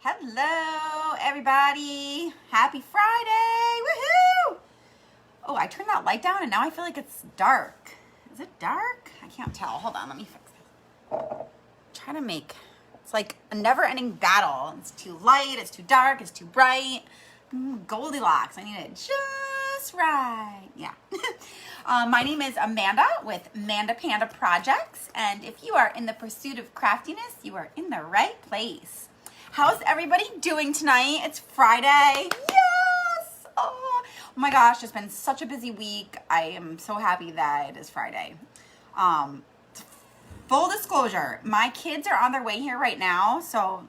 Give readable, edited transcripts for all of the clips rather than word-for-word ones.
Hello, everybody. Happy Friday. Woohoo! Oh, I turned that light down and now I feel like it's dark. Is it dark? I can't tell. Hold on, let me fix this. Try to make, it's like a never-ending battle. It's too light, it's too dark, it's too bright. Goldilocks. I need it just right. Yeah. My name is Amanda with Manda Panda Projects, and if you are in the pursuit of craftiness, you are in the right place. How's everybody doing tonight? It's Friday. Yes! Oh my gosh, it's been such a busy week. I am so happy that it is Friday. Full disclosure, my kids are on their way here right now, so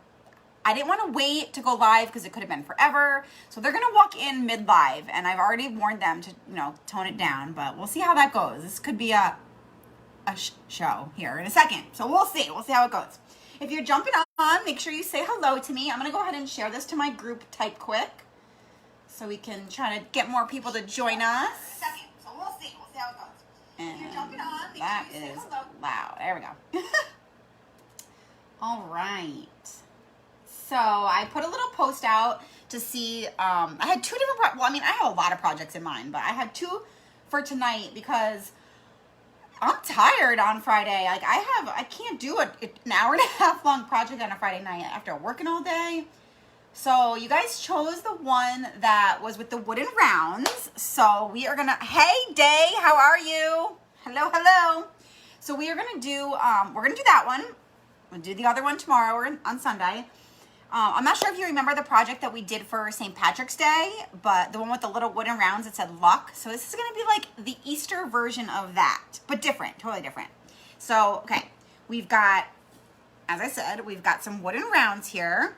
I didn't want to wait to go live because it could have been forever. So they're going to walk in mid-live, and I've already warned them to, tone it down, but we'll see how that goes. This could be a show here in a second. So we'll see. We'll see how it goes. If you're jumping on, make sure you say hello to me. I'm going to go ahead and share this to my group type quick so we can try to get more people to join us. Second. So we'll see. We'll see how it goes. And if you're jumping on, make sure you say hello. Loud. There we go. All right. So I put a little post out to see, I had two different, I have a lot of projects in mind, but I had two for tonight because I'm tired on Friday. Like I can't do an hour and a half long project on a Friday night after working all day. So you guys chose the one that was with the wooden rounds. So we are gonna, hey Day, how are you? Hello, hello. So we are gonna do, we're gonna do that one. We'll do the other one tomorrow or on Sunday. I'm not sure if you remember the project that we did for St. Patrick's Day, but the one with the little wooden rounds that said luck. So this is going to be like the Easter version of that, but different, totally different. So, okay, we've got, as I said, we've got some wooden rounds here.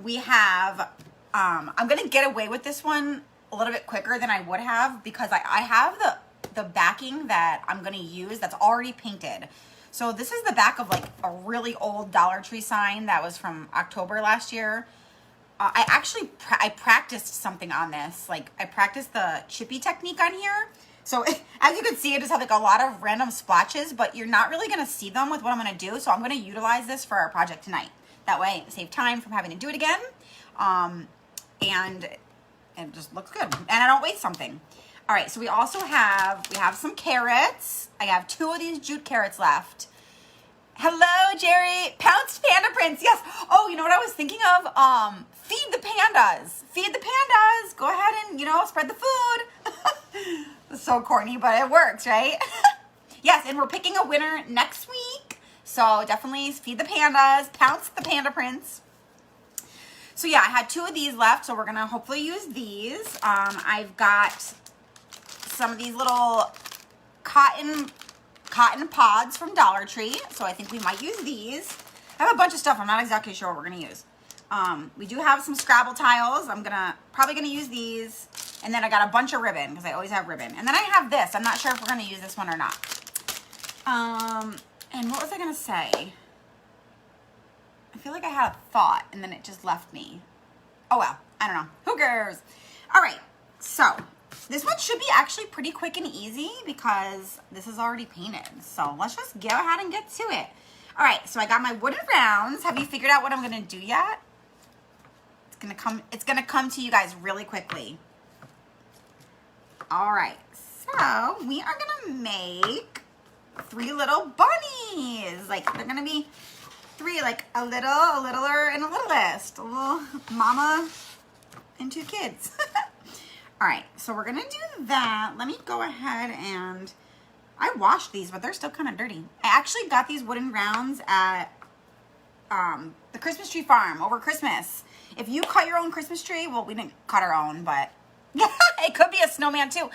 We have, I'm going to get away with this one a little bit quicker than I would have because I have the backing that I'm going to use that's already painted. So this is the back of like a really old Dollar Tree sign that was from October last year. I practiced something on this. Like I practiced the chippy technique on here. So as you can see, it just had like a lot of random splotches, but you're not really going to see them with what I'm going to do. So I'm going to utilize this for our project tonight. That way save time from having to do it again. And it just looks good. And I don't waste something. All right, so we have some carrots. I have 2 of these jute carrots left. Hello, Jerry. Pounced panda prints. Yes. Oh, you know what I was thinking of? Feed the pandas. Feed the pandas. Go ahead and, spread the food. It's so corny, but it works, right? Yes, and we're picking a winner next week. So definitely feed the pandas. Pounce the panda prints. So yeah, I had 2 of these left, so we're going to hopefully use these. I've got some of these little cotton pods from Dollar Tree. So I think we might use these. I have a bunch of stuff. I'm not exactly sure what we're going to use. We do have some Scrabble tiles. I'm probably going to use these. And then I got a bunch of ribbon because I always have ribbon. And then I have this. I'm not sure if we're going to use this one or not. And what was I going to say? I feel like I had a thought and then it just left me. Oh well, I don't know. Who cares? All right. So this one should be actually pretty quick and easy because this is already painted. So let's just go ahead and get to it. All right, so I got my wooden rounds. Have you figured out what I'm gonna do yet? It's gonna come to you guys really quickly. All right, so we are gonna make 3 little bunnies. Like they're gonna be 3, like a littler, and a littlest. A little mama and 2 kids. All right, so we're gonna do that. Let me go ahead and, I washed these, but they're still kind of dirty. I actually got these wooden rounds at the Christmas tree farm over Christmas. If you cut your own Christmas tree, well, we didn't cut our own, but it could be a snowman too.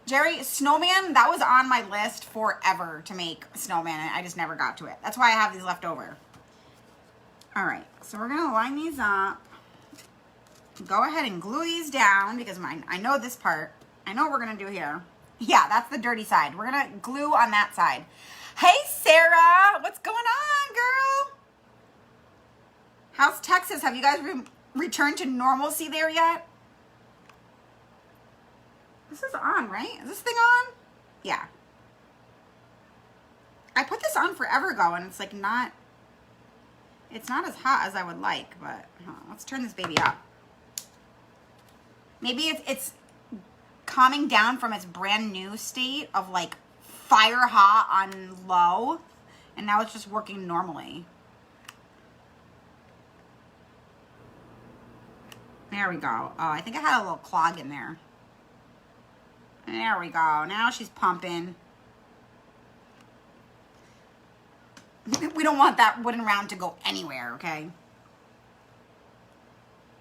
Jerry, snowman, that was on my list forever to make a snowman, and I just never got to it. That's why I have these left over. All right, so we're gonna line these up. Go ahead and glue these down because I know this part. I know what we're going to do here. Yeah, that's the dirty side. We're going to glue on that side. Hey, Sarah. What's going on, girl? How's Texas? Have you guys returned to normalcy there yet? This is on, right? Is this thing on? Yeah. I put this on forever ago and it's like not, It's not as hot as I would like, but let's turn this baby up. Maybe it's calming down from its brand new state of like fire hot on low, and now it's just working normally. There we go. Oh, I think I had a little clog in there. There we go. Now she's pumping. We don't want that wooden round to go anywhere, okay?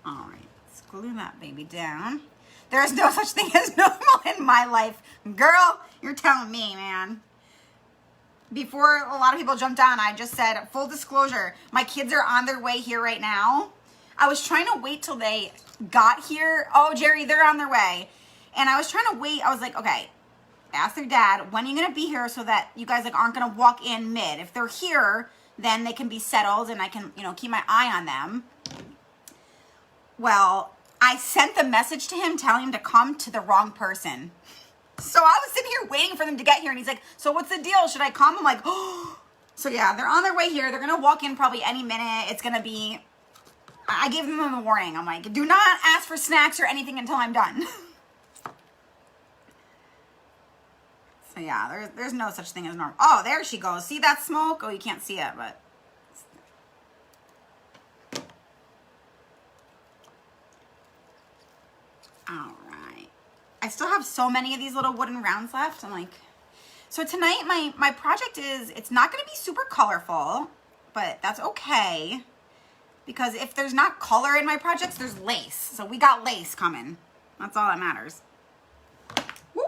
All right, let's glue that baby down. There's no such thing as normal in my life. Girl, you're telling me, man. Before a lot of people jumped on, I just said, full disclosure, my kids are on their way here right now. I was trying to wait till they got here. Oh, Jerry, they're on their way. And I was trying to wait. I was like, okay, ask their dad, when are you going to be here so that you guys like aren't going to walk in mid? If they're here, then they can be settled and I can, you know, keep my eye on them. Well, I sent the message to him telling him to come to the wrong person. So I was sitting here waiting for them to get here and he's like, so what's the deal? Should I come? I'm like, oh. So yeah, they're on their way here. They're going to walk in probably any minute. It's going to be, I gave them a warning. I'm like, do not ask for snacks or anything until I'm done. So yeah, there's no such thing as normal. Oh, there she goes. See that smoke? Oh, you can't see it, but. All right. I still have so many of these little wooden rounds left. I'm like, so tonight my project is, it's not going to be super colorful, but that's okay. Because if there's not color in my projects, there's lace. So we got lace coming. That's all that matters. Woo.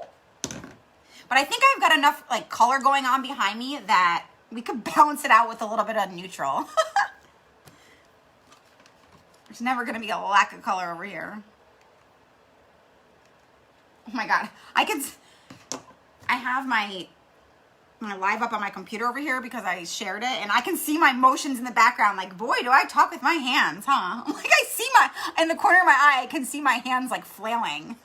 But I think I've got enough like color going on behind me that we could balance it out with a little bit of neutral. There's never going to be a lack of color over here. Oh my God. I have my live up on my computer over here because I shared it and I can see my motions in the background. Like, boy, do I talk with my hands, huh? Like I see in the corner of my eye, I can see my hands like flailing.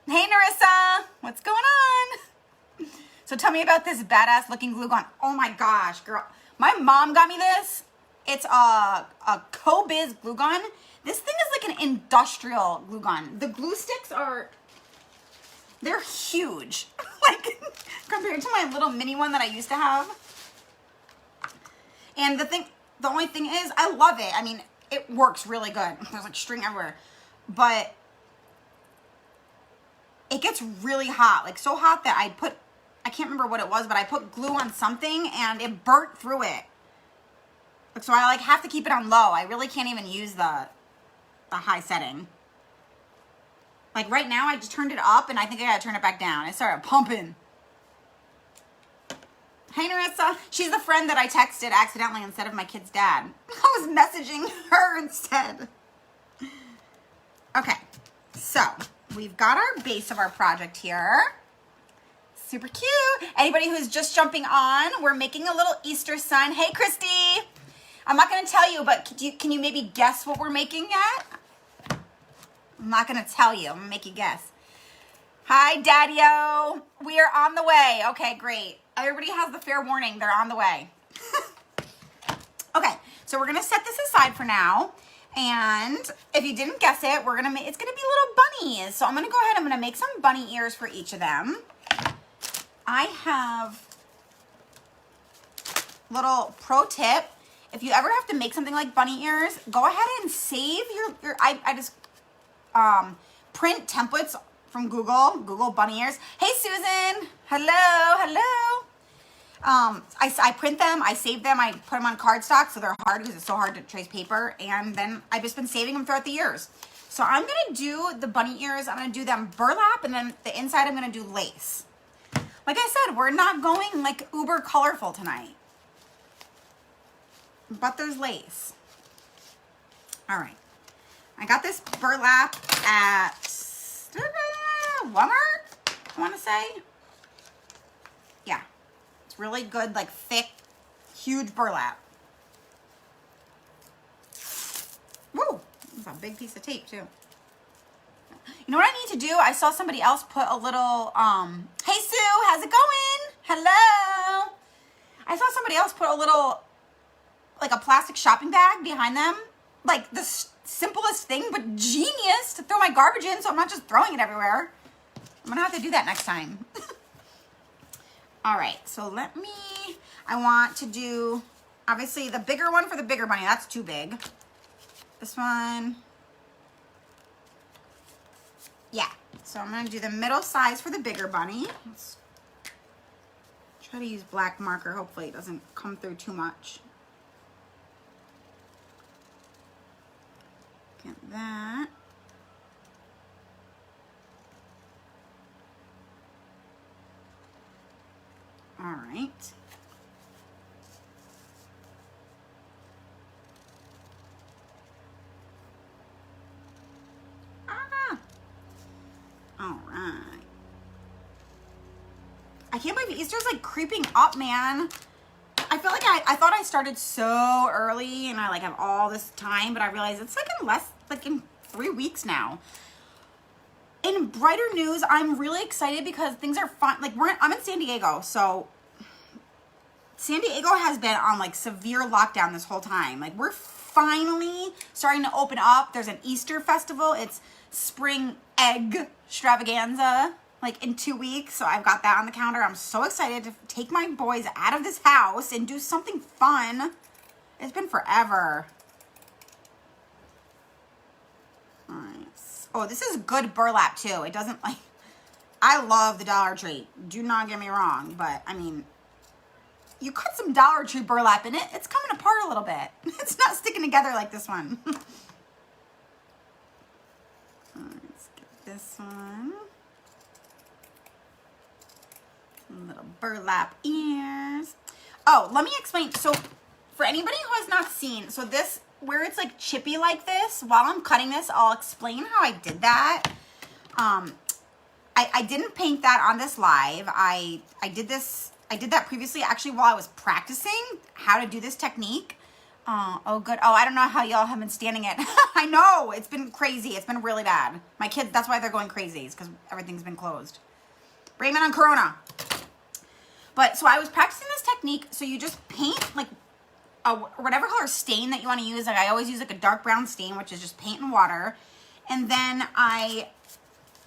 Hey, Narissa, what's going on? So tell me about this badass looking glue gun. Oh my gosh, girl. My mom got me this. It's a Co-Biz glue gun. This thing is like an industrial glue gun. The glue sticks they're huge. Like compared to my little mini one that I used to have. And the only thing is I love it. I mean, it works really good. There's like string everywhere. But it gets really hot. Like so hot that I can't remember what it was, but I put glue on something and it burnt through it. So I like have to keep it on low. I really can't even use the high setting. Like right now I just turned it up and I think I gotta turn it back down. It started pumping. Hey Narissa, she's the friend that I texted accidentally instead of my kid's dad. I was messaging her instead. Okay, so we've got our base of our project here. Super cute. Anybody who's just jumping on, we're making a little Easter sign. Hey Christy, I'm not gonna tell you, but can you maybe guess what we're making yet? I'm not going to tell you. I'm going to make you guess. Hi, Daddy-O. We are on the way. Okay, great. Everybody has the fair warning. They're on the way. Okay, so we're going to set this aside for now. And if you didn't guess it, it's going to be little bunnies. So I'm going to go ahead. I'm going to make some bunny ears for each of them. I have little pro tip. If you ever have to make something like bunny ears, go ahead and save your I just print templates from Google bunny ears. Hey Susan, hello. I print them, I save them, I put them on cardstock so they're hard because it's so hard to trace paper, and then I've just been saving them throughout the years. So I'm gonna do the bunny ears, I'm gonna do them burlap, and then the inside I'm gonna do lace. Like I said, we're not going like uber colorful tonight, but there's lace. All right. I got this burlap at Walmart, I want to say. Yeah. It's really good, like thick, huge burlap. Woo! That's a big piece of tape, too. You know what I need to do? I saw somebody else put a little, hey Sue, how's it going? Hello! I saw somebody else put a little, like a plastic shopping bag behind them. Like the simplest thing, but genius to throw my garbage in so I'm not just throwing it everywhere. I'm gonna have to do that next time. All right, so I want to do, obviously the bigger one for the bigger bunny. That's too big. This one. Yeah, so I'm gonna do the middle size for the bigger bunny. Let's try to use black marker. Hopefully it doesn't come through too much. Get that. All right. All right. I can't believe Easter's like creeping up, man. I feel like I thought I started so early and I like have all this time, but I realized it's like in 3 weeks now. In brighter news, I'm really excited because things are fun. Like I'm in San Diego, so San Diego has been on like severe lockdown this whole time. Like we're finally starting to open up. There's an Easter festival. It's spring egg extravaganza, like in 2 weeks. So I've got that on the calendar. I'm so excited to take my boys out of this house and do something fun. It's been forever. All right. Oh, this is good burlap too. It doesn't like, I love the Dollar Tree. Do not get me wrong, but I mean, you cut some Dollar Tree burlap in it, it's coming apart a little bit. It's not sticking together like this one. Let's get this one. Little burlap ears. Oh, let me explain. So for anybody who has not seen, so this, where it's like chippy like this, while I'm cutting this, I'll explain how I did that. I didn't paint that on this live. I did that previously actually while I was practicing how to do this technique. Oh good. Oh, I don't know how y'all have been standing it. I know, it's been crazy. It's been really bad. My kids, that's why they're going crazy, is because everything's been closed. Blame it on Corona. But so I was practicing this technique. So you just paint like whatever color stain that you want to use. Like I always use like a dark brown stain, which is just paint and water. And then I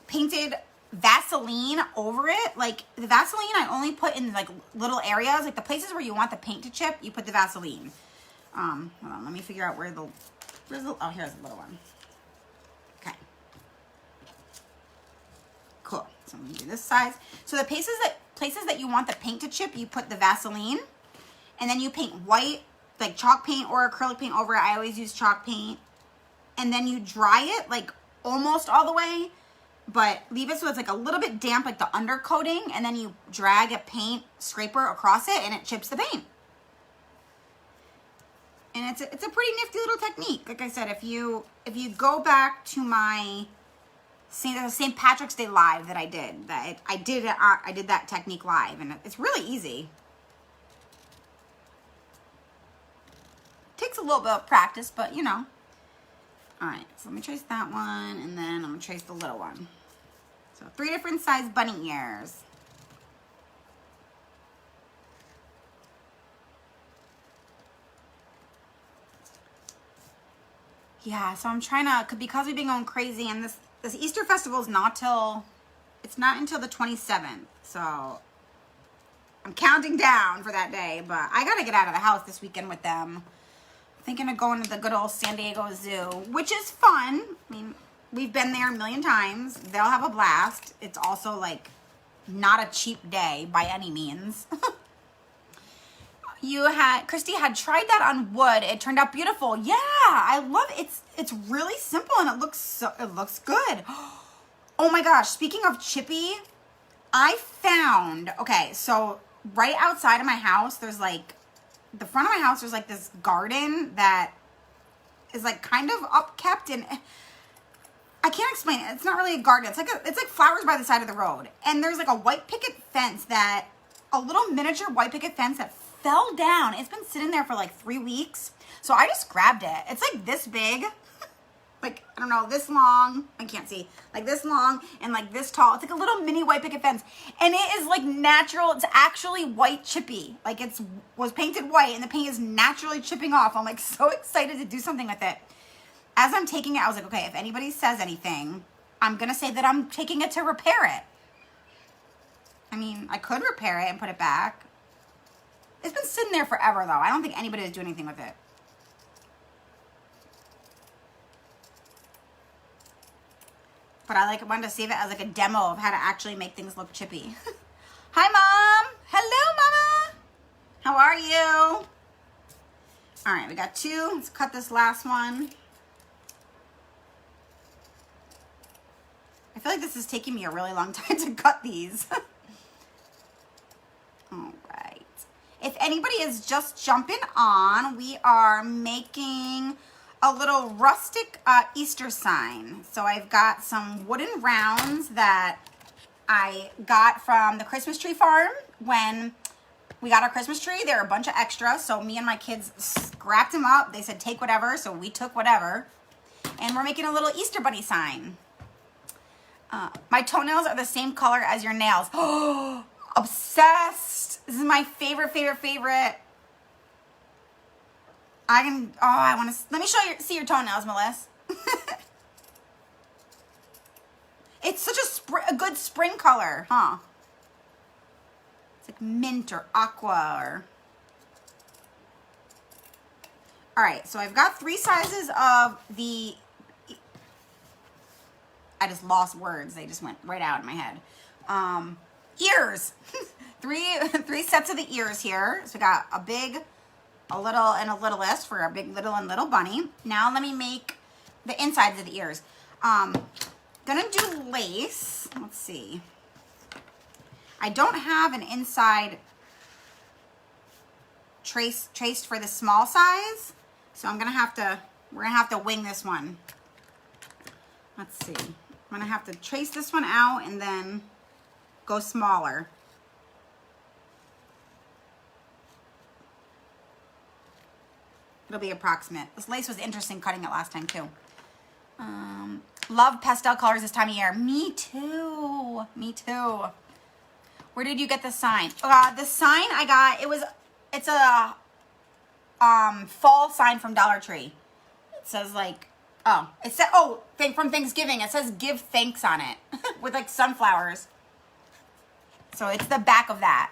painted Vaseline over it. Like the Vaseline I only put in like little areas, like the places where you want the paint to chip, you put the Vaseline. Hold on, let me figure out where's the, oh, here's the little one. Okay. Cool. So I'm gonna do this size. So the places that you want the paint to chip, you put the Vaseline, and then you paint white, like chalk paint or acrylic paint over it. I always use chalk paint. And then you dry it like almost all the way, but leave it so it's like a little bit damp, like the undercoating, and then you drag a paint scraper across it and it chips the paint. And it's a pretty nifty little technique. Like I said, if you go back to my St. Patrick's Day live that I did, I did that technique live, and it's really easy. Takes a little bit of practice, but you know. All right, so let me trace that one, and then I'm gonna trace the little one. So 3 different size bunny ears. Yeah, so I'm trying to, because we've been going crazy, and this Easter festival is not until the 27th. So I'm counting down for that day, but I gotta get out of the house this weekend with them. Thinking of going to the good old San Diego Zoo, which is fun. I mean, we've been there a million times. They'll have a blast. It's also like not a cheap day by any means. Christy had tried that on wood. It turned out beautiful. Yeah, I love it. It's really simple and it looks good. Oh my gosh, speaking of chippy, I found, okay, so right outside of my house, there's like, the front of my house, there's like this garden that is like kind of upkept, and I can't explain it. It's not really a garden. It's like flowers by the side of the road. And there's like a white picket fence a little miniature white picket fence that fell down. It's been sitting there for like 3 weeks. So I just grabbed it. It's like this big. like, I don't know, this long. I can't see. Like this long and like this tall. It's like a little mini white picket fence. And it is like natural. It's actually white chippy. Like was painted white and the paint is naturally chipping off. I'm like so excited to do something with it. As I'm taking it, I was like, okay, if anybody says anything, I'm going to say that I'm taking it to repair it. I mean, I could repair it and put it back. It's been sitting there forever, though. I don't think anybody would do anything with it. But I wanted to save it as like a demo of how to actually make things look chippy. Hi, Mom. Hello, Mama. How are you? All right, we got 2. Let's cut this last one. I feel like this is taking me a really long time to cut these. All right. If anybody is just jumping on, we are making a little rustic Easter sign. So I've got some wooden rounds that I got from the Christmas tree farm when we got our Christmas tree. There were a bunch of extras, so me and my kids scrapped them up. They said take whatever, so we took whatever. And we're making a little Easter bunny sign. My toenails are the same color as your nails. Oh, obsessed. This is my favorite. I want to, let me see your toenails, Melissa. It's such a good spring color, huh? It's like mint or aqua or. All right, so I've got 3 sizes of the, I just lost words. They just went right out in my head. Ears. 3 sets of the ears here. So we got a big, a little, and a littlest for a big, little, and little bunny. Now let me make the insides of the ears. Gonna do lace. Let's see. I don't have an inside traced for the small size, so we're gonna have to wing this one. Let's see. I'm gonna have to trace this one out and then go smaller. It'll be approximate. This lace was interesting cutting it last time too. Love pastel colors this time of year. Me too. Where did you get the sign? The sign I got, it's a fall sign from Dollar Tree. It says like, from Thanksgiving. It says give thanks on it with like sunflowers. So it's the back of that.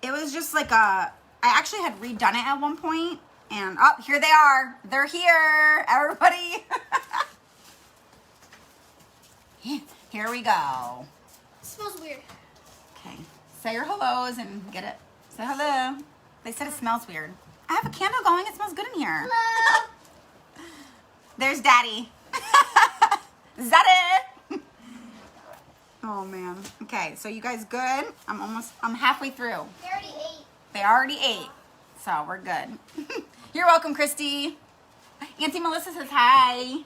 It was just like I actually had redone it at one point, and here they are. They're here, everybody. Here we go. It smells weird. Okay, say your hellos and get it. Say hello. They said it smells weird. I have a candle going. It smells good in here. Hello. There's Daddy. Is that it? Oh man. Okay, so you guys good? I'm halfway through. They already ate. So we're good. You're welcome, Christy. Auntie Melissa says hi.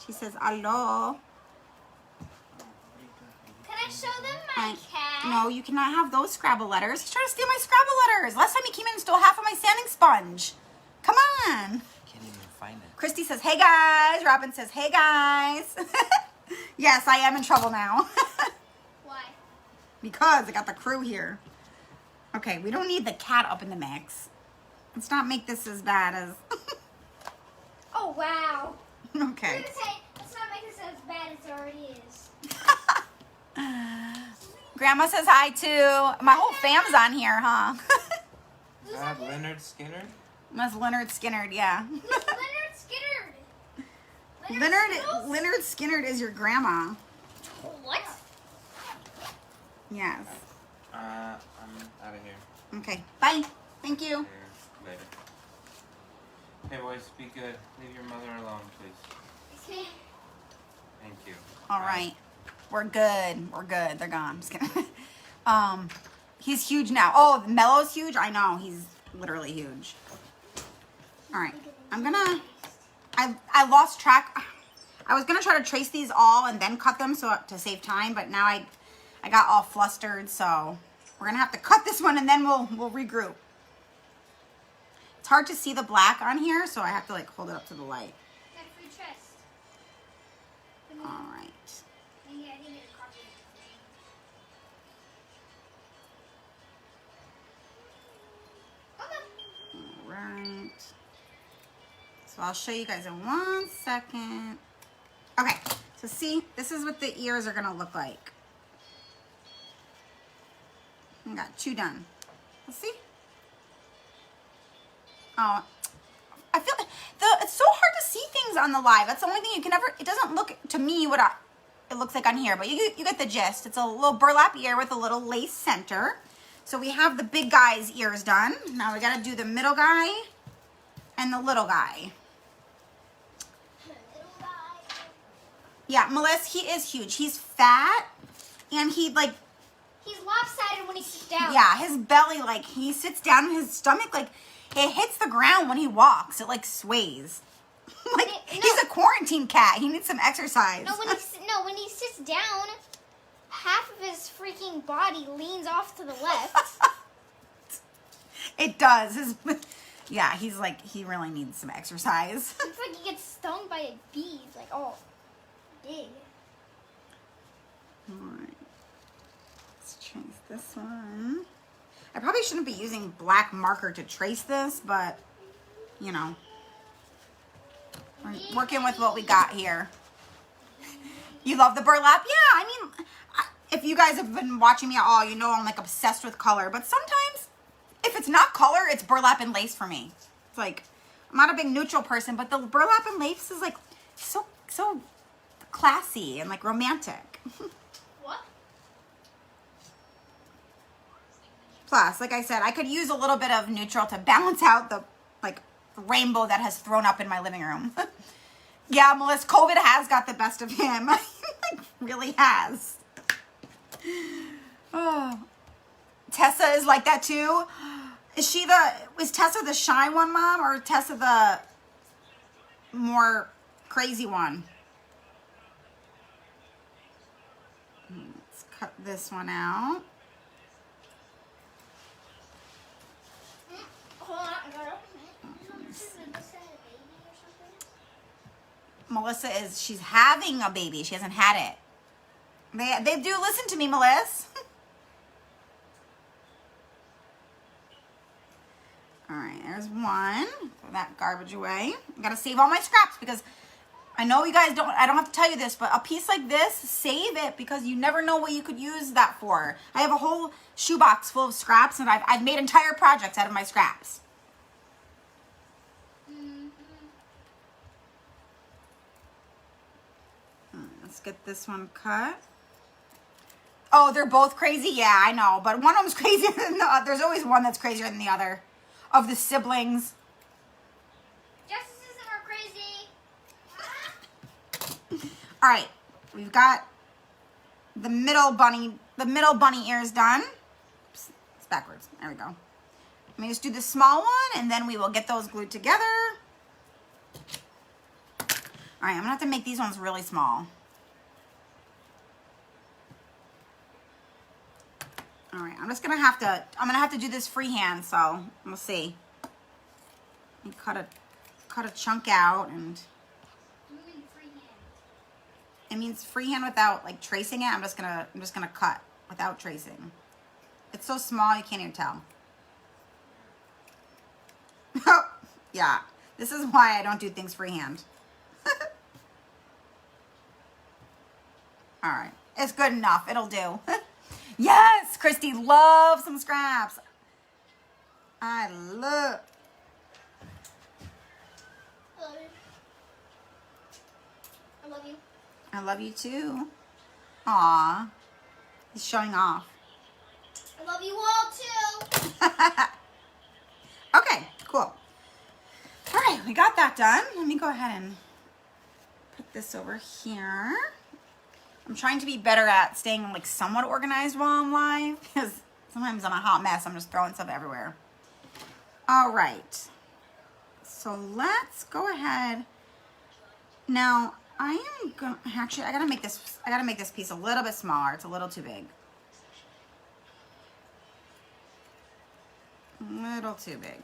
She says hello. Can I show them my cat? No, you cannot have those Scrabble letters. He's trying to steal my Scrabble letters. Last time he came in and stole half of my sanding sponge. Come on. Can't even find it. Christy says, hey guys. Robin says, hey guys. Yes, I am in trouble now. Why? Because I got the crew here. Okay, we don't need the cat up in the mix. Let's not make this as bad as... Oh, wow. Okay. I'm going to say, let's not make this as bad as it already is. Grandma says hi too. My whole fam's on here, huh? Leonard Skinner? That's Leonard Skinner, yeah. Leonard Skinner. Leonard Skinner is your grandma. What? Yes. I'm out of here. Okay, bye. Thank you. Later. Hey boys, be good. Leave your mother alone, please. Thank you. All right. We're good. We're good. They're gone. Just kidding. He's huge now. Oh, Mellow's huge? I know. He's literally huge. All right. I lost track. I was going to try to trace these all and then cut them to save time, but now I got all flustered, so we're going to have to cut this one and then we'll regroup. hard to see the black on here, so I have to like hold it up to the light. Got a free chest. All right. Yeah, I need a copy. All right. So I'll show you guys in 1 second. Okay, so see, this is what the ears are gonna look like. I got 2 done. Let's see. Oh, I feel it's so hard to see things on the live. That's the only thing you can never. It doesn't look to me what it looks like on here, but you get the gist. It's a little burlap ear with a little lace center. So we have the big guy's ears done. Now we got to do the middle guy and the little guy. Yeah, Melissa, he is huge. He's fat, and he's lopsided when he sits down. Yeah, his belly, like, he sits down and his stomach, like, it hits the ground when he walks. It, like, sways. Like, he's a quarantine cat. He needs some exercise. When he sits down, half of his freaking body leans off to the left. It does. Yeah, he's like, he really needs some exercise. It's like he gets stung by a bee. It's like, oh, big. Alright. Let's trace this one. I probably shouldn't be using black marker to trace this, but, you know. We're working with what we got here. You love the burlap? Yeah, I mean, if you guys have been watching me at all, you know I'm, like, obsessed with color. But sometimes, if it's not color, it's burlap and lace for me. It's like, I'm not a big neutral person, but the burlap and lace is, like, so classy and, like, romantic. What? Plus, like I said, I could use a little bit of neutral to balance out the, like, rainbow that has thrown up in my living room. Yeah, Melissa, COVID has got the best of him. Like, really has. Oh. Tessa is like that too. Is Tessa the shy one, Mom, or Tessa the more crazy one? Let's cut this one out. Hold on, I got Melissa she's having a baby. She hasn't had it. They do listen to me, Melissa. All right, there's one. Throw that garbage away. I gotta save all my scraps because I know you guys I don't have to tell you this, but a piece like this, save it because you never know what you could use that for. I have a whole shoebox full of scraps and I've made entire projects out of my scraps. Let's get this one cut. Oh, they're both crazy? Yeah, I know. But one of them's crazier than the other. There's always one that's crazier than the other. Of the siblings. Justices are crazy. All right. We've got the middle bunny ears done. Oops, it's backwards. There we go. Let me just do the small one, and then we will get those glued together. All right, I'm going to have to make these ones really small. All right, I'm gonna have to do this freehand, so we'll see. And cut a chunk out, and What do you mean freehand? it means freehand without like tracing it. I'm just gonna cut without tracing. It's so small you can't even tell. Yeah, this is why I don't do things freehand. All right, it's good enough. It'll do. Yes, Christy loves some scraps. I love I love you. I love you too. Aw, he's showing off. I love you all too. Okay, cool. All right, we got that done. Let me go ahead and put this over here. I'm trying to be better at staying like somewhat organized while I'm live because sometimes I'm a hot mess. I'm just throwing stuff everywhere. All right. So let's go ahead. Now I am going actually I gotta make this piece a little bit smaller. It's a little too big. A little too big.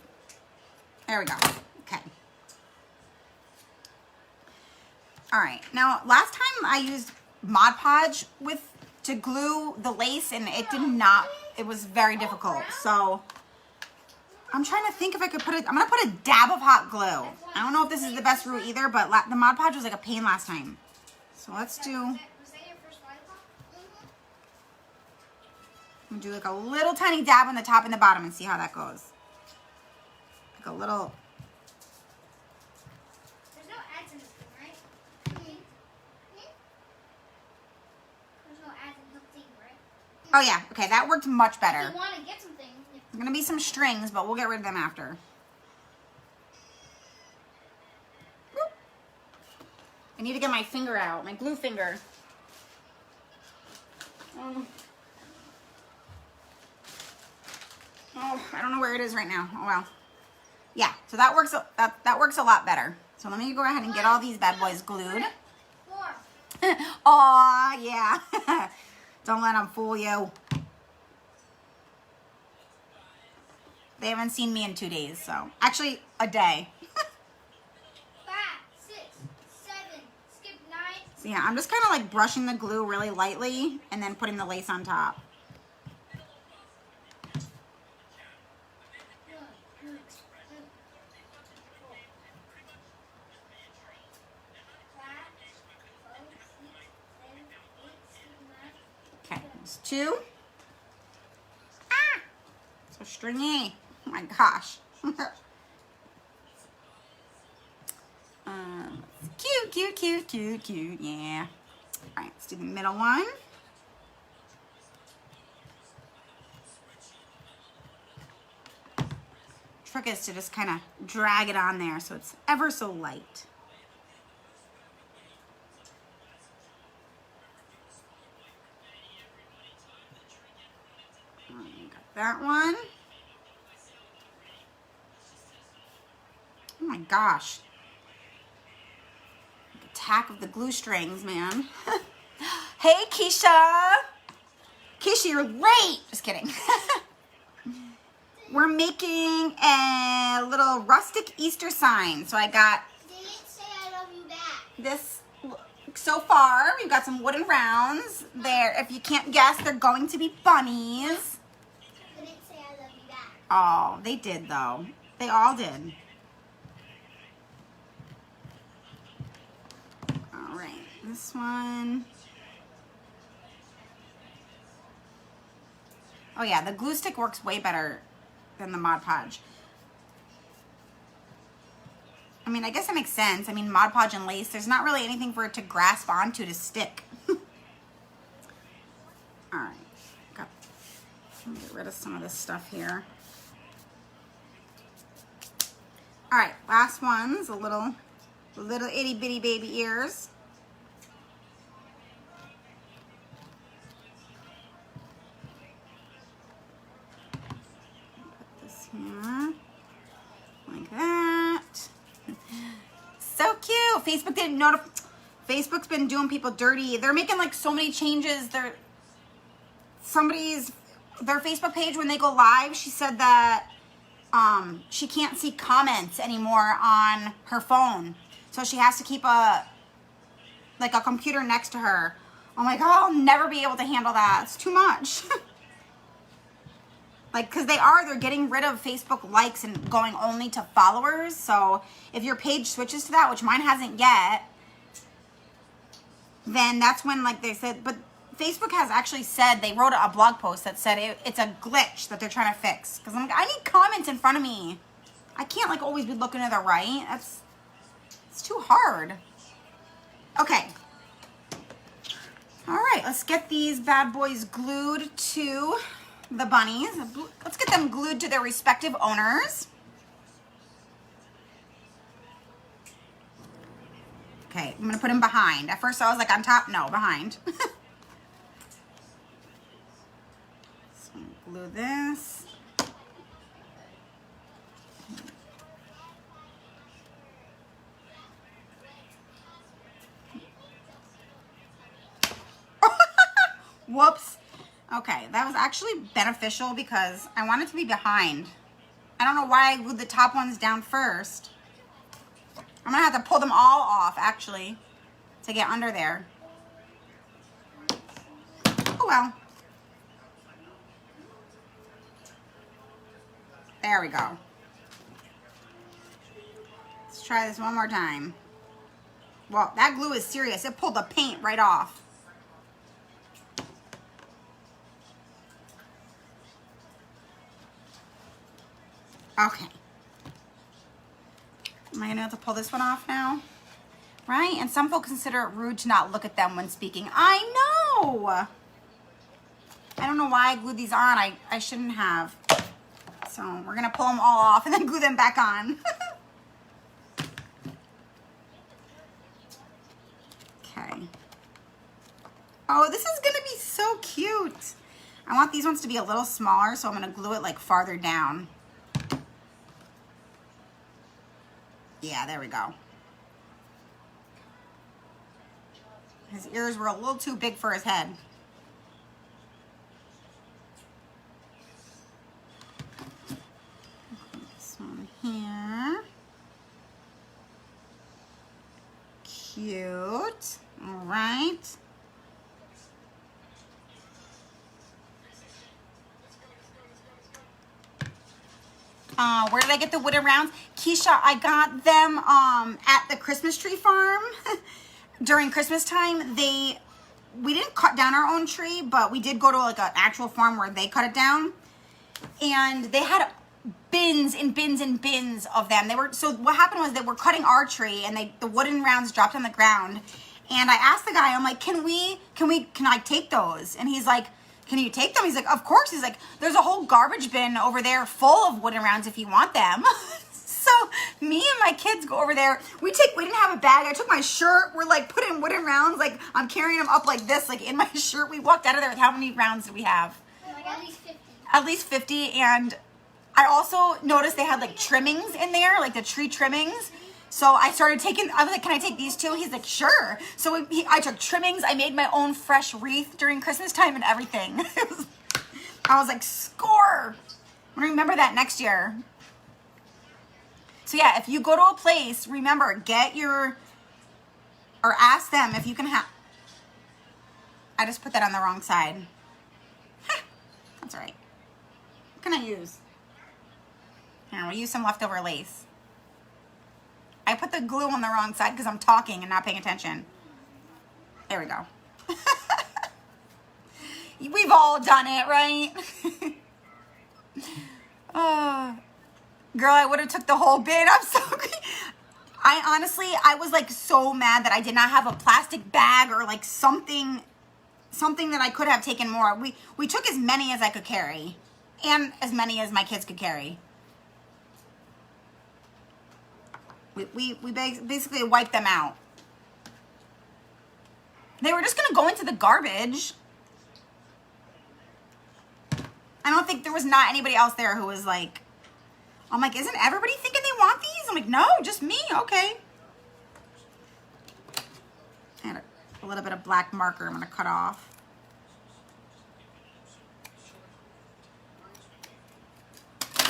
There we go. Okay. All right. Now, last time I used Mod Podge to glue the lace, and it did not. It was very difficult. So I'm trying to think if I could I'm gonna put a dab of hot glue. I don't know if this is the best route either, but the Mod Podge was like a pain last time. So let's do. Was that your first lollipop? I'm gonna do like a little tiny dab on the top and the bottom and see how that goes. Like a little. There's no ads in this thing, right? There's no ads in the thing, right? Oh yeah. Okay, that worked much better. If you want to get something. There's gonna be some strings, but we'll get rid of them after. Whoop. I need to get my finger out, my glue finger. Oh, I don't know where it is right now. Oh well. Yeah, so that works. That works a lot better. So let me go ahead and get all these bad boys glued. 4. Aw, yeah. Don't let them fool you. They haven't seen me in 2 days, so actually a day. 5, 6, 7, skip 9. So yeah, I'm just kind of like brushing the glue really lightly and then putting the lace on top. Okay, there's 2. Ah! So stringy. Oh my gosh. Cute, cute, cute, cute, cute. Yeah. All right, let's do the middle one. Trick is to just kind of drag it on there so it's ever so light. All right, got that one. Oh my gosh. Attack of the glue strings, man. Hey, Keisha. Keisha, you're late. Just kidding. We're making a little rustic Easter sign. So I got Didn't say I love you back. this. So far, we've got some wooden rounds. There, if you can't guess, they're going to be bunnies. Didn't say I love you back. Oh, they did though. They all did. All right, this one. Oh yeah, the glue stick works way better than the Mod Podge. I mean, I guess that makes sense. I mean, Mod Podge and lace, there's not really anything for it to grasp onto to stick. All right, let me get rid of some of this stuff here. All right, last one's a little itty bitty baby ears. Put this here, like that. So cute. Facebook didn't notify. Facebook's been doing people dirty. They're making like so many changes. Their Facebook page, when they go live, she said that she can't see comments anymore on her phone. So she has to keep a computer next to her. I'm like, oh, I'll never be able to handle that. It's too much. Like, because they're getting rid of Facebook likes and going only to followers. So if your page switches to that, which mine hasn't yet, then that's when, like they said, but Facebook has actually said, they wrote a blog post that said it's a glitch that they're trying to fix. Because I'm like, I need comments in front of me. I can't like always be looking to the right. It's too hard. Okay. All right, let's get these bad boys glued to the bunnies. Let's get them glued to their respective owners. Okay, I'm gonna put them behind. At first I was like on top, no, behind. So glue this. Whoops. Okay, that was actually beneficial because I want it to be behind. I don't know why I glued the top ones down first. I'm gonna have to pull them all off, actually, to get under there. Oh well. There we go. Let's try this one more time. Well, that glue is serious. It pulled the paint right off. Okay. Am I gonna have to pull this one off now? Right? And some folks consider it rude to not look at them when speaking. I know! I don't know why I glued these on. I shouldn't have. So we're gonna pull them all off and then glue them back on. Okay. Oh, this is gonna be so cute. I want these ones to be a little smaller, so I'm gonna glue it like farther down. Yeah, there we go. His ears were a little too big for his head. This one here. Cute. All right. Where did I get the wooden rounds? Keisha, I got them at the Christmas tree farm. During Christmas time, we didn't cut down our own tree, but we did go to like an actual farm where they cut it down. And they had bins and bins and bins of them. So what happened was they were cutting our tree and the wooden rounds dropped on the ground. And I asked the guy, I'm like, can I take those? And he's like, can you take them? He's like, of course. He's like, there's a whole garbage bin over there full of wooden rounds if you want them. So me and my kids go over there. We didn't have a bag. I took my shirt. We're like putting wooden rounds. Like I'm carrying them up like this, like in my shirt. We walked out of there with how many rounds did we have? Like at least 50. At least 50. And I also noticed they had like trimmings in there, like the tree trimmings. So I started I was like, can I take these too? He's like, sure. So I took trimmings. I made my own fresh wreath during Christmas time and everything. I was like, score. I'm gonna remember that next year. So yeah, if you go to a place, remember, or ask them if you can have, I just put that on the wrong side. That's all right. What can I use? Here, we'll use some leftover lace. I put the glue on the wrong side because I'm talking and not paying attention. There we go. We've all done it, right? Girl, I would have took the whole bin. I'm so I was like so mad that I did not have a plastic bag or like something that I could have taken more. We took as many as I could carry and as many as my kids could carry. We basically wiped them out. They were just going to go into the garbage. I don't think there was not anybody else there who was like, I'm like, isn't everybody thinking they want these? I'm like, no, just me. Okay. And a little bit of black marker I'm going to cut off.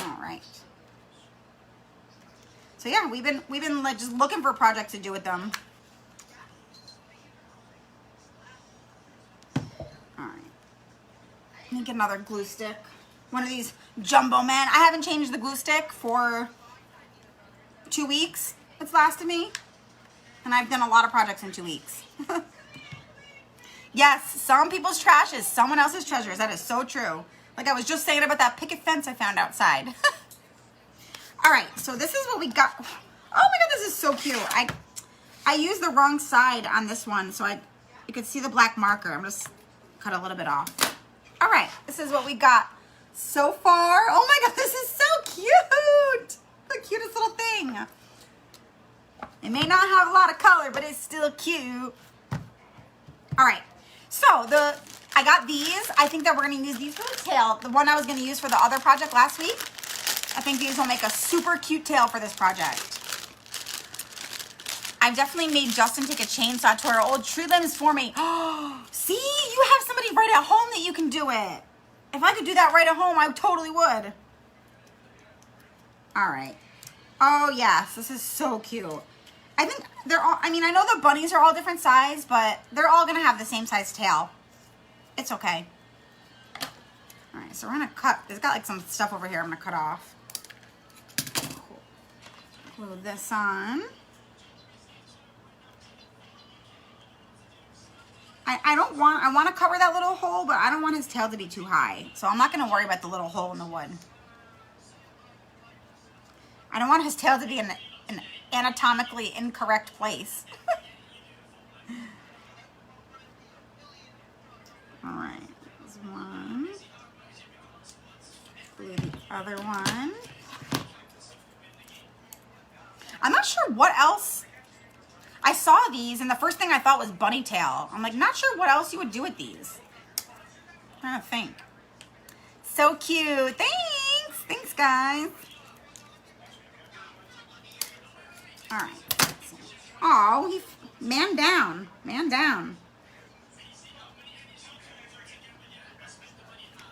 All right. So yeah, we've been like just looking for projects to do with them. All right. Let me get another glue stick. One of these jumbo men. I haven't changed the glue stick for 2 weeks. It's lasted me. And I've done a lot of projects in 2 weeks. Yes, some people's trash is someone else's treasures. That is so true. Like I was just saying about that picket fence I found outside. All right, so this is what we got. Oh my God, this is so cute. I used the wrong side on this one, so you could see the black marker. I'm just cut a little bit off. All right, this is what we got so far. Oh my God, this is so cute. The cutest little thing. It may not have a lot of color, but it's still cute. All right, so I got these. I think that we're gonna use these for the tail. The one I was gonna use for the other project last week. I think these will make a super cute tail for this project. I've definitely made Justin take a chainsaw to our old tree limbs for me. Oh, see, you have somebody right at home that you can do it. If I could do that right at home, I totally would. All right. Oh yes, this is so cute. I think they're all, I mean, I know the bunnies are all different size, but they're all gonna have the same size tail. It's okay. All right, so we're gonna cut, there's got like some stuff over here I'm gonna cut off. Cool. Glue this on. I want to cover that little hole, but I don't want his tail to be too high. So I'm not gonna worry about the little hole in the wood. I don't want his tail to be in an anatomically incorrect place. All right, there's one. Glue the other one. I'm not sure what else. I saw these and the first thing I thought was bunny tail. I'm like, not sure what else you would do with these. I'm trying to think. So cute. Thanks. Thanks, guys. All right. Oh, man down. Man down.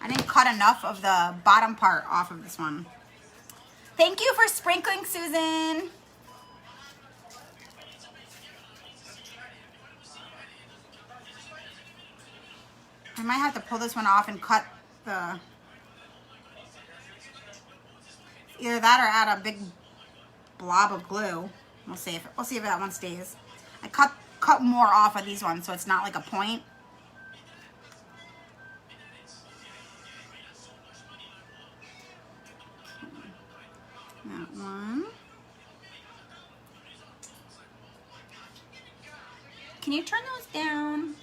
I didn't cut enough of the bottom part off of this one. Thank you for sprinkling, Susan. I might have to pull this one off and cut the, either that or add a big blob of glue. We'll see if that one stays. I cut more off of these ones so it's not like a point. That one. Can you turn those down?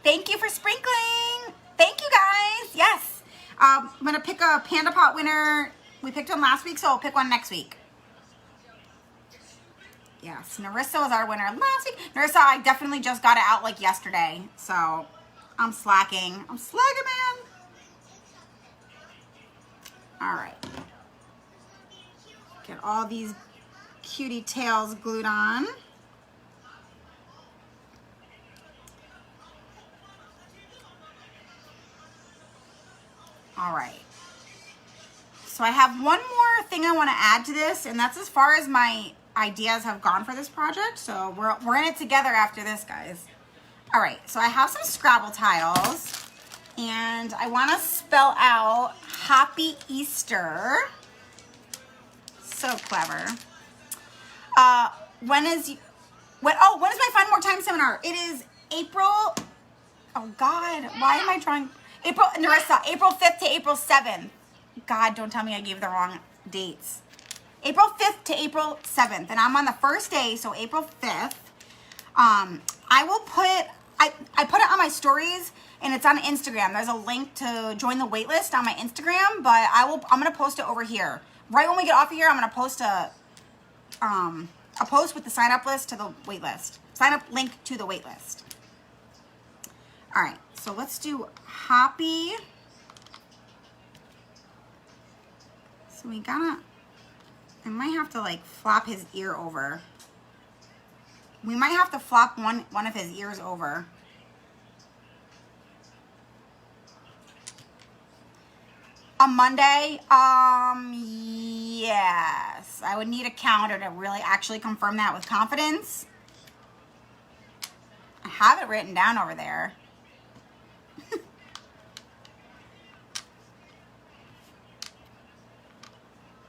Thank you for sprinkling. Thank you, guys. Yes. I'm going to pick a Panda Pot winner. We picked one last week, so I'll pick one next week. Yes, Narissa was our winner last week. Narissa, I definitely just got it out like yesterday, so I'm slacking. I'm slacking, man. All right. Get all these cutie tails glued on. All right. So I have one more thing I want to add to this, and that's as far as my ideas have gone for this project. So we're in it together after this, guys. All right. So I have some Scrabble tiles, and I want to spell out Hoppy Easter. So clever. When is my Find More Time seminar? It is April. Oh God, why am I trying? Narissa, April 5th to April 7th. God, don't tell me I gave the wrong dates. April 5th to April 7th, and I'm on the first day, so April 5th. I will put, I put it on my stories, and it's on Instagram. There's a link to join the waitlist on my Instagram, but I'm gonna post it over here. Right when we get off of here, I'm gonna post a post with the sign up list to the waitlist. Sign up link to the waitlist. All right, so let's do Hoppy. So I might have to like flop his ear over. We might have to flop one of his ears over. On Monday, yes. I would need a calendar to really actually confirm that with confidence. I have it written down over there.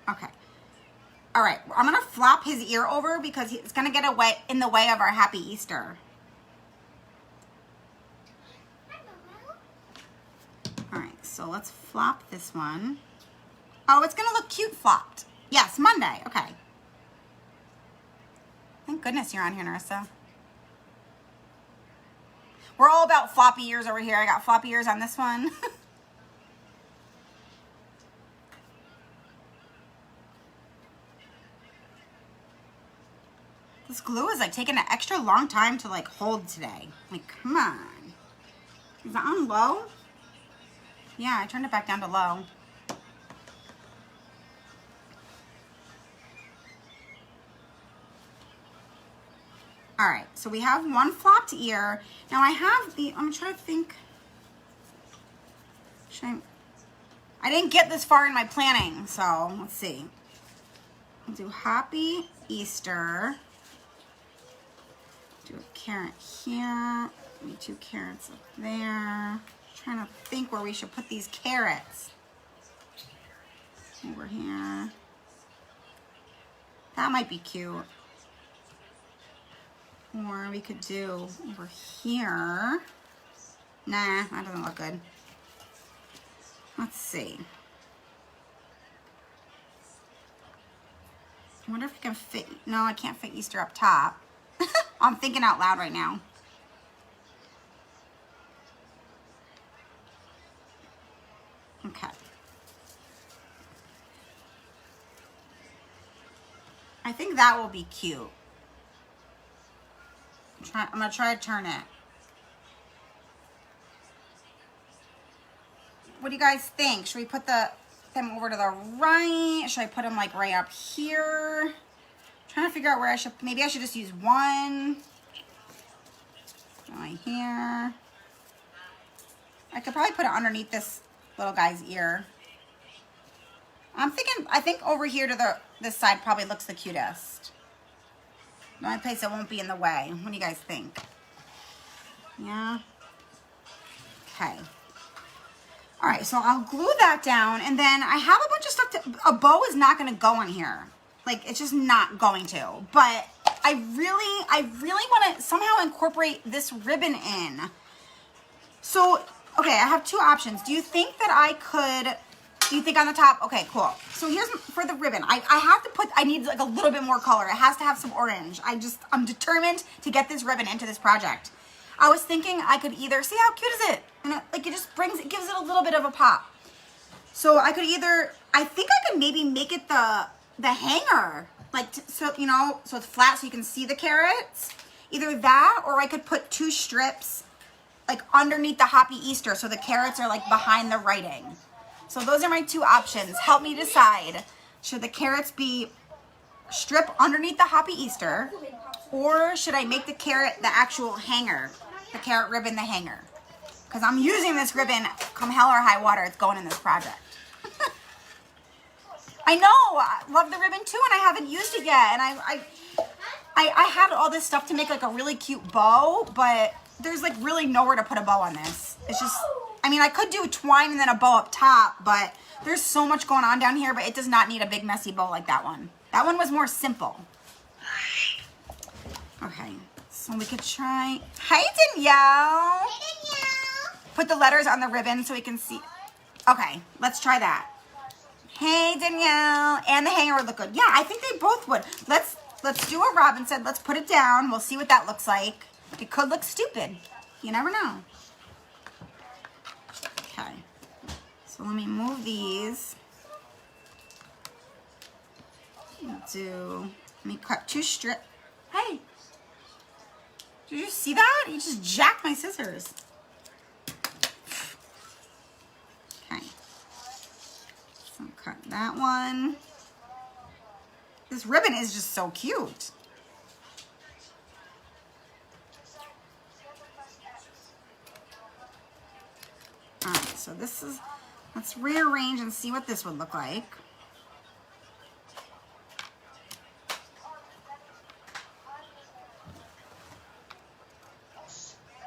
Okay. All right. I'm going to flop his ear over because it's going to get in the way of our Happy Easter. All right. So let's flop this one. Oh, it's going to look cute flopped. Yes, Monday. Okay. Thank goodness you're on here, Narissa. We're all about floppy ears over here. I got floppy ears on this one. This glue is like taking an extra long time to like hold today. Like, come on. Is that on low? Yeah, I turned it back down to low. All right, so we have one flopped ear. Now I have I'm trying to think. I didn't get this far in my planning, so let's see. I'll do Hoppy Easter. Do a carrot here. Maybe 2 carrots up there. Trying to think where we should put these carrots. Over here. That might be cute. Or we could do over here. Nah, that doesn't look good. Let's see. I wonder if I can fit, no, I can't fit Easter up top. I'm thinking out loud right now. Okay. I think that will be cute. I'm gonna try to turn it. What do you guys think? Should we put them over to the right? Should I put them like right up here? I'm trying to figure out where I should, maybe I should just use one. Right here. I could probably put it underneath this little guy's ear. I'm thinking, I think over here to this side probably looks the cutest. The only place that won't be in the way. What do you guys think? Yeah? Okay. All right, so I'll glue that down, and then I have a bunch of stuff a bow is not gonna go on here. Like, it's just not going to. But I really wanna somehow incorporate this ribbon in. So, okay, I have 2 options. Do you think that I could, do you think on the top? Okay, cool. So here's for the ribbon. I have to put, I need like a little bit more color. It has to have some orange. I'm determined to get this ribbon into this project. I was thinking I could either, see how cute is it? And it just brings, it gives it a little bit of a pop. So I could either, I think I could maybe make it the hanger. Like, so, you know, so it's flat so you can see the carrots. Either that, or I could put 2 strips like underneath the Hoppy Easter so the carrots are like behind the writing. So those are my 2 options. Help me decide. Should the carrots be strip underneath the Hoppy Easter, or should I make the carrot the actual hanger? The carrot ribbon the hanger? Because I'm using this ribbon come hell or high water. It's going in this project. I know. I love the ribbon too, and I haven't used it yet. And I had all this stuff to make like a really cute bow, but there's like really nowhere to put a bow on this. It's just, I mean, I could do twine and then a bow up top, but there's so much going on down here, but it does not need a big messy bow like that one. That one was more simple. Okay, so we could try, hi Danielle. Hey, Danielle. Put the letters on the ribbon so we can see. Okay, let's try that. Hey Danielle, and the hanger would look good. Yeah, I think they both would. Let's do what Robin said. Let's put it down. We'll see what that looks like. It could look stupid. You never know. Okay, so let me move these. Let me cut 2 strips. Hey, did you see that? You just jacked my scissors. Okay, so cut that one. This ribbon is just so cute. All right, so this is, let's rearrange and see what this would look like.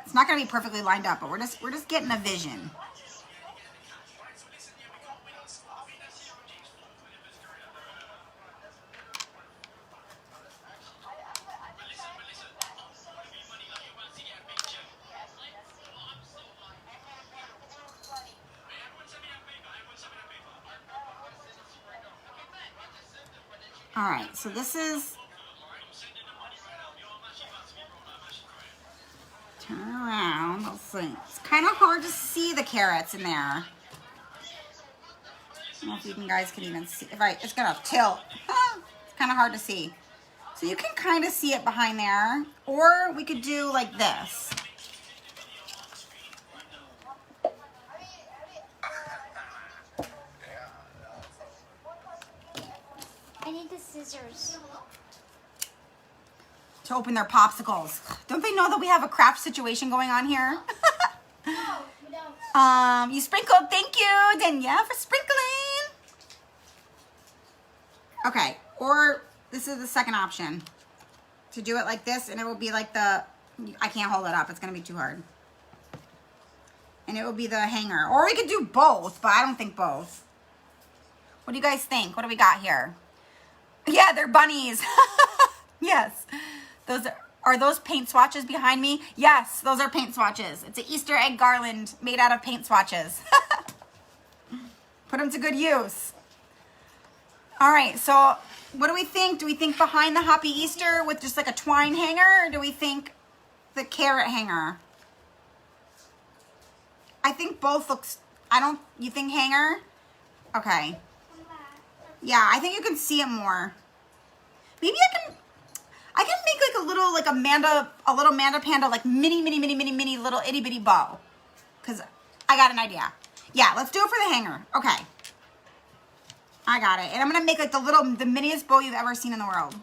It's not gonna be perfectly lined up, but we're just getting a vision. All right, so this is, turn around, let's see. It's kind of hard to see the carrots in there. I don't know if you guys can even see, it's gonna tilt. It's kind of hard to see. So you can kind of see it behind there, or we could do like this. I need the scissors. To open their popsicles. Don't they know that we have a craft situation going on here? No, we don't. You sprinkled. Thank you, Danielle, for sprinkling. Okay, or this is the second option. To do it like this, and it will be like the, I can't hold it up. It's going to be too hard. And it will be the hanger. Or we could do both, but I don't think both. What do you guys think? What do we got here? Yeah, they're bunnies. Yes. Are those paint swatches behind me? Yes, those are paint swatches. It's an Easter egg garland made out of paint swatches. Put them to good use. All right, so what do we think? Do we think behind the Hoppy Easter with just like a twine hanger, or do we think the carrot hanger? I think both looks, you think hanger? Okay. Yeah, I think you can see it more. Maybe I can make like a little, like a little Manda Panda, like mini little itty bitty bow. Cause I got an idea. Yeah, let's do it for the hanger. Okay. I got it. And I'm gonna make like the miniest bow you've ever seen in the world.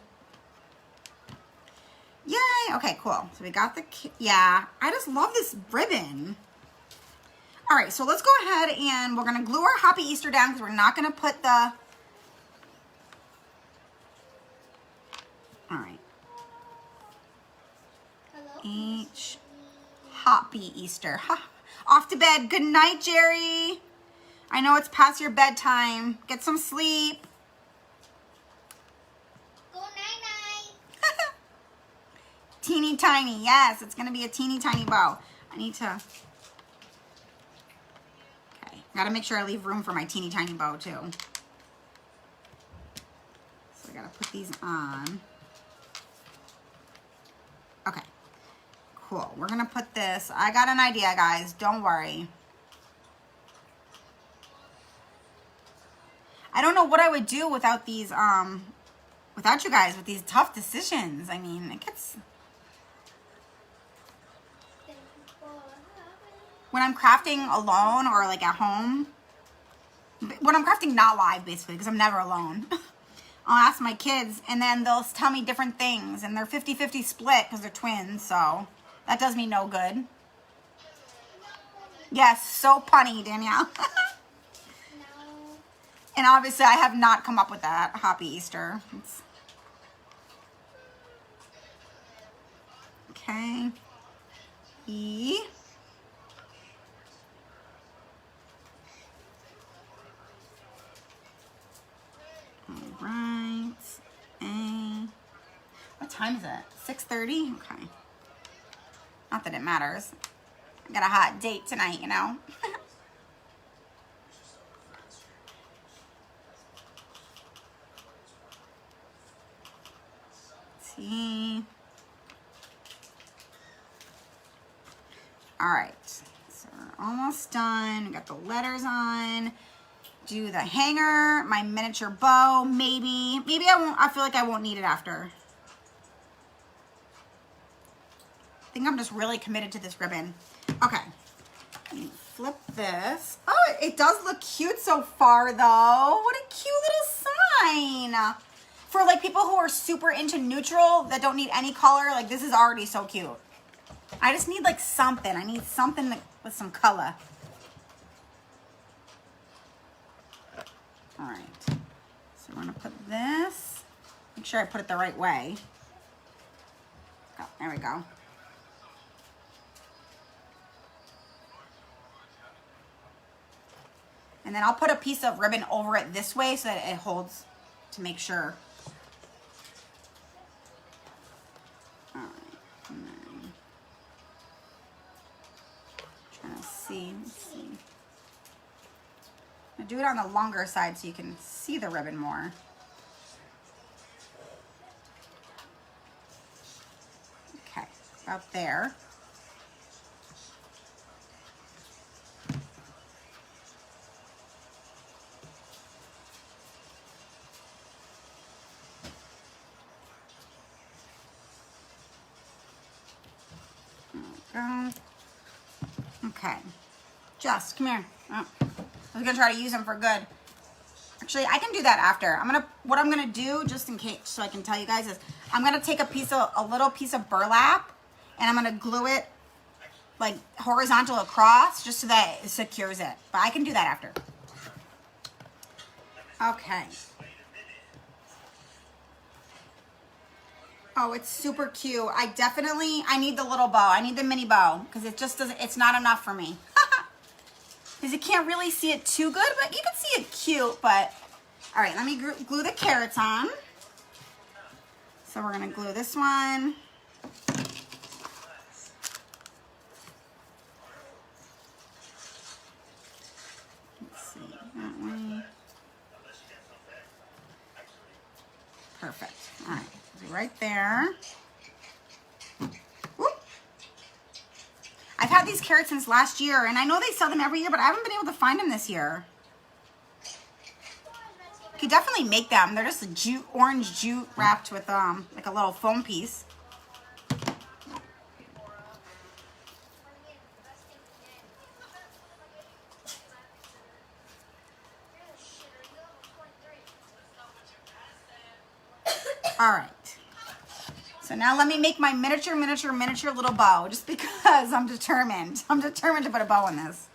Yay, okay, cool. So we got yeah, I just love this ribbon. All right, so let's go ahead and we're gonna glue our Hoppy Easter down because we're not gonna put the, all right. H, Hoppy Easter. Off to bed. Good night, Jerry. I know it's past your bedtime. Get some sleep. Go night-night. Teeny tiny. Yes, it's going to be a teeny tiny bow. I need to... Okay. Got to make sure I leave room for my teeny tiny bow, too. So I got to put these on. Okay. Cool. We're going to put this... I got an idea, guys. Don't worry. I don't know what I would do without these, without you guys, with these tough decisions. I mean, it gets... When I'm crafting alone or like at home, when I'm crafting not live basically, because I'm never alone, I'll ask my kids and then they'll tell me different things and they're 50-50 split because they're twins, so that does me no good. Yes, so punny, Danielle. And obviously I have not come up with that, Hoppy Easter. Okay. E. All right. A. What time is it? 6:30? Okay. Not that it matters. I got a hot date tonight, you know. See. All right. So we're almost done. We got the letters on. Do the hanger, my miniature bow, maybe. Maybe I won't, I feel like I won't need it after. I think I'm just really committed to this ribbon. Okay. Flip this. Oh, it does look cute so far though. What a cute little sign. For like people who are super into neutral that don't need any color, like this is already so cute. I just need like something. I need something with some color. All right. So we're gonna put this. Make sure I put it the right way. Oh, there we go. And then I'll put a piece of ribbon over it this way so that it holds to make sure. All right. And then trying to see. Let's see. I'm gonna do it on the longer side so you can see the ribbon more. Okay, about there. Okay, Just come here. Oh. I was gonna try to use them for good. Actually, I can do that after. What I'm gonna do, just in case, so I can tell you guys, is I'm gonna take a little piece of burlap, and I'm gonna glue it like horizontal across just so that it secures it. But I can do that after. Okay. Oh, it's super cute. I need the little bow. I need the mini bow because it just doesn't, it's not enough for me. Because you can't really see it too good, but you can see it cute. But, all right, let me glue the carrots on. So we're going to glue this one. Let's see, that way. Perfect. All right, right there. Whoop. I've had these carrots since last year, and I know they sell them every year, but I haven't been able to find them this year. You could definitely make them. They're just orange jute wrapped with like a little foam piece. All right. So now let me make my miniature little bow, just because I'm determined. I'm determined to put a bow in this.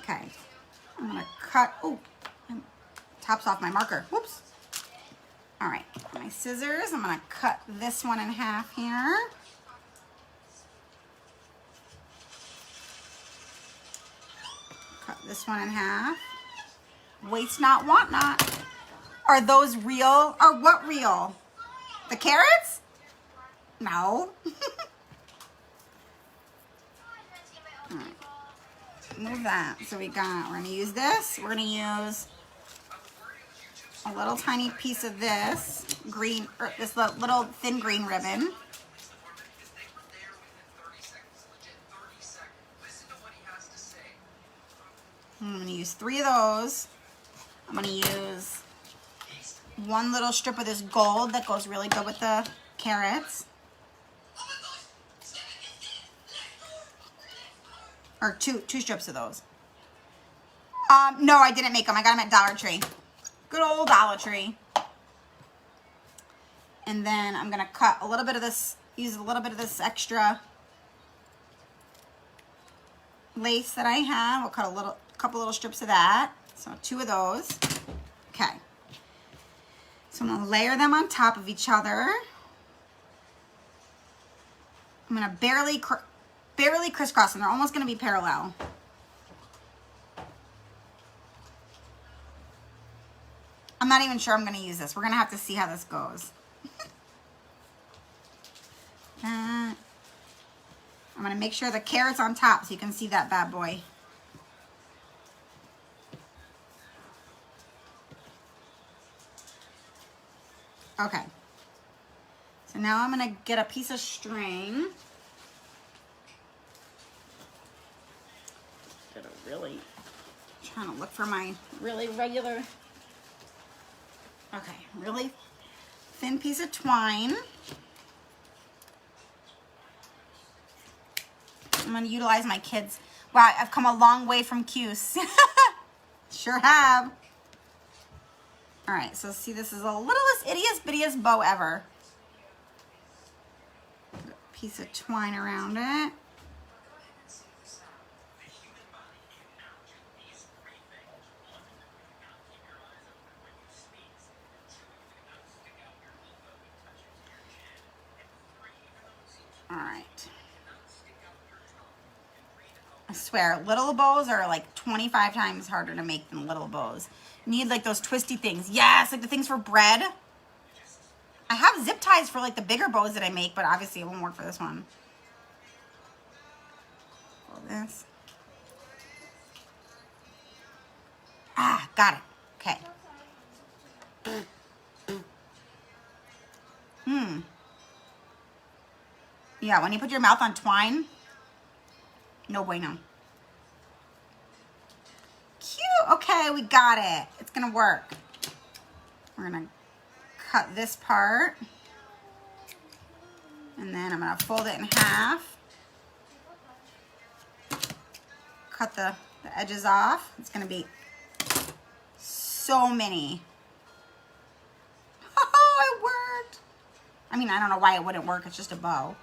Okay. I'm gonna cut. Oh, tops off my marker. Whoops. All right. My scissors. I'm gonna cut this one in half here. Cut this one in half. Waste not, want not. Are those real? Or what real? The carrots? No. All right. Move that. So we're going to use this. We're going to use a little tiny piece of this green, or this little thin green ribbon. I'm going to use 3 of those. I'm going to use one little strip of this gold that goes really good with the carrots. Or two strips of those. No, I didn't make them. I got them at Dollar Tree. Good old Dollar Tree. And then I'm gonna cut a little bit of this, use a little bit of this extra lace that I have. We'll cut a couple little strips of that. So 2 of those. Okay. So I'm gonna layer them on top of each other. I'm gonna barely crisscross them. They're almost gonna be parallel. I'm not even sure I'm gonna use this. We're gonna have to see how this goes. I'm gonna make sure the carrot's on top so you can see that bad boy. Okay. So now I'm gonna get a piece of string. Trying to look for my really regular, okay, really thin piece of twine. I'm gonna utilize my kids. Wow, I've come a long way from Cuse. Sure have. All right, so see, this is the littlest, ittiest, bittiest bow ever. Put a piece of twine around it. All right. I swear, little bows are like 25 times harder to make than little bows. You need like those twisty things. Yes, like the things for bread. I have zip ties for like the bigger bows that I make, but obviously it won't work for this one. Pull this. Ah, got it. Okay. Yeah, when you put your mouth on twine, no bueno. Cute. Okay, we got it. It's gonna work. We're gonna cut this part. And then I'm gonna fold it in half. Cut the edges off. It's gonna be so many. Oh, it worked. I mean, I don't know why it wouldn't work. It's just a bow.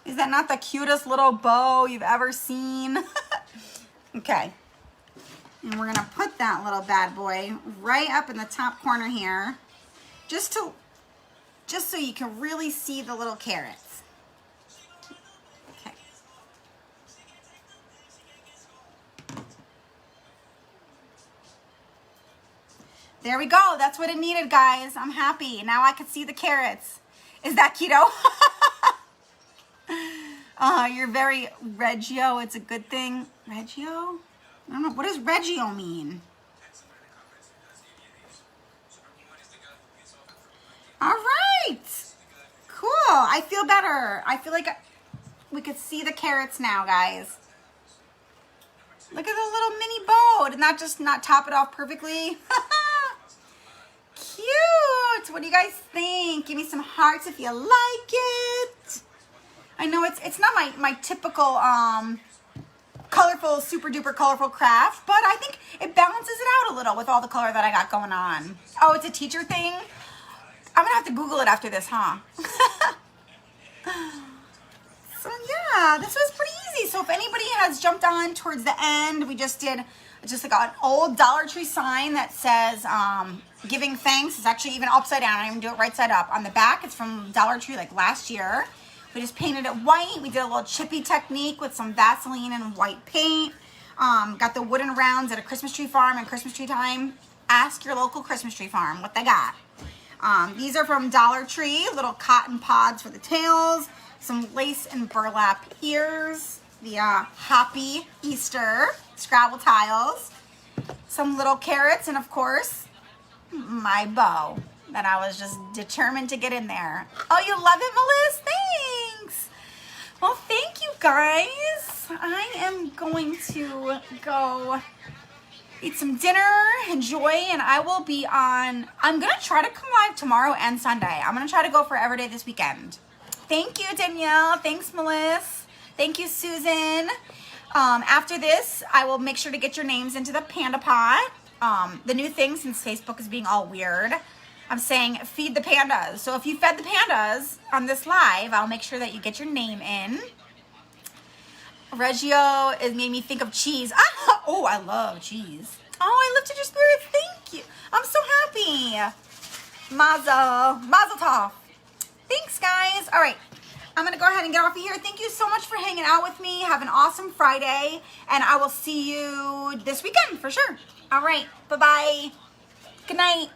Is that not the cutest little bow you've ever seen? Okay. And we're gonna put that little bad boy right up in the top corner here, just so you can really see the little carrots. Okay. There we go. That's what it needed, guys. I'm happy. Now I can see the carrots. Is that keto? You're very Reggio. It's a good thing. Reggio? I don't know. What does Reggio mean? All right. Cool. I feel better. I feel like we could see the carrots now, guys. Look at the little mini bow. Did that just not top it off perfectly? Cute. What do you guys think? Give me some hearts if you like it. I know it's not my typical colorful, super duper colorful craft, but I think it balances it out a little with all the color that I got going on. Oh, it's a teacher thing? I'm gonna have to Google it after this, huh? So yeah, this was pretty easy. So if anybody has jumped on towards the end, we just did just like an old Dollar Tree sign that says giving thanks. It's actually even upside down. I didn't even do it right side up. On the back, it's from Dollar Tree like last year. We just painted it white. We did a little chippy technique with some Vaseline and white paint. Got the wooden rounds at a Christmas tree farm and Christmas tree time. Ask your local Christmas tree farm what they got. These are from Dollar Tree, little cotton pods for the tails, some lace and burlap ears, the Hoppy Easter Scrabble tiles, some little carrots, and of course, my bow that I was just determined to get in there. Oh, you love it, Melissa? Thanks. Well, thank you, guys. I am going to go eat some dinner, enjoy, and I will be on. I'm going to try to come live tomorrow and Sunday. I'm going to try to go for every day this weekend. Thank you, Danielle. Thanks, Melissa. Thank you, Susan. After this, I will make sure to get your names into the Panda Pot. The new thing, since Facebook is being all weird, I'm saying feed the pandas. So if you fed the pandas on this live, I'll make sure that you get your name in. Reggio, it made me think of cheese. Ah, oh, I love cheese. Oh, I lifted your spirit. Thank you. I'm so happy. Mazel tov. Thanks, guys. All right. I'm going to go ahead and get off of here. Thank you so much for hanging out with me. Have an awesome Friday. And I will see you this weekend for sure. All right. Bye-bye. Good night.